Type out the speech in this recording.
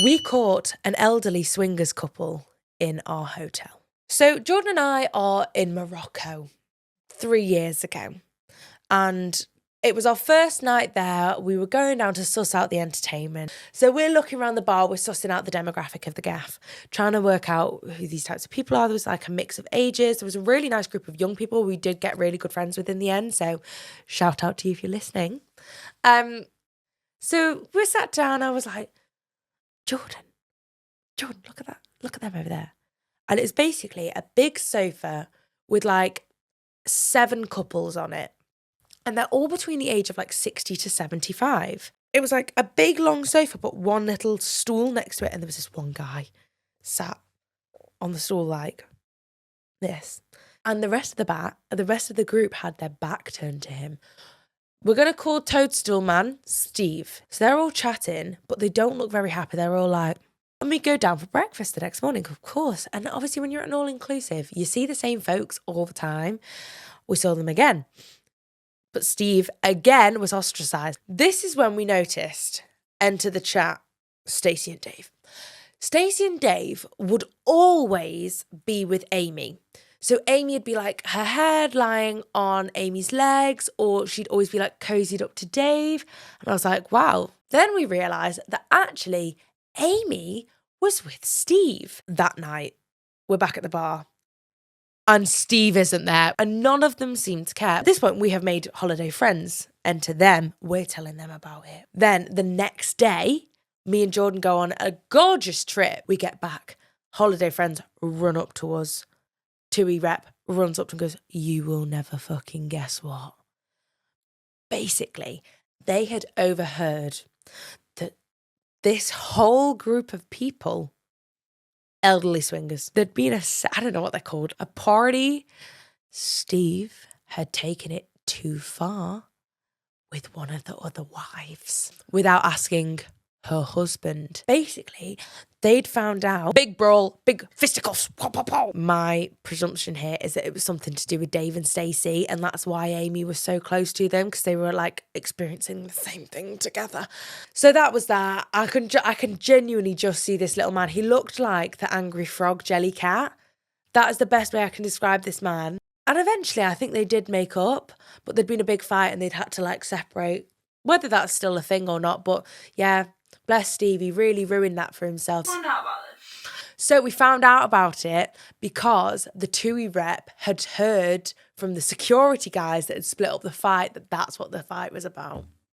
We caught an elderly swingers couple in our hotel. So Jordan and I are in Morocco 3 years ago, and it was our first night there. We were going down to suss out the entertainment. So we're looking around the bar, we're sussing out the demographic of the gaff, trying to work out who these types of people are. There was like a mix of ages. There was a really nice group of young people we did get really good friends with in the end. So shout out to you if you're listening. So we sat down. I was like, Jordan, look at that. Look at them over there. And it's basically a big sofa with like 7 couples on it. And they're all between the age of like 60 to 75. It was like a big long sofa, but one little stool next to it. And there was this one guy sat on the stool like this. And the rest of the group had their back turned to him. We're going to call Toadstool Man Steve. So they're all chatting, but they don't look very happy. They're all like, and we go down for breakfast the next morning, of course. And obviously when you're at an all-inclusive, you see the same folks all the time. We saw them again. But Steve, again, was ostracised. This is when we noticed, enter the chat, Stacey and Dave. Stacey and Dave would always be with Amy. So Amy would be like her head lying on Amy's legs, or she'd always be like cozied up to Dave. And I was like, wow. Then we realised that actually Amy was with Steve that night. We're back at the bar. And Steve isn't there. And none of them seem to care. At this point, we have made holiday friends. Enter them. We're telling them about it. Then the next day, me and Jordan go on a gorgeous trip. We get back. Holiday friends run up to us. TUI rep runs up and goes, you will never fucking guess what. Basically, they had overheard that this whole group of people, elderly swingers, there'd been I don't know what they're called, a party. Steve had taken it too far with one of the other wives without asking her husband. Basically, they'd found out, big brawl, big fisticuffs, pow, pow, pow. My presumption here is that it was something to do with Dave and Stacey, and that's why Amy was so close to them, because they were like experiencing the same thing together. So that was that. I can genuinely just see this little man. He looked like the angry frog Jellycat. That is the best way I can describe this man. And eventually I think they did make up, but there'd been a big fight and they'd had to like separate, whether that's still a thing or not. But yeah, bless Steve, he really ruined that for himself. Found out about this. So we found out about it because the TUI rep had heard from the security guys that had split up the fight that that's what the fight was about.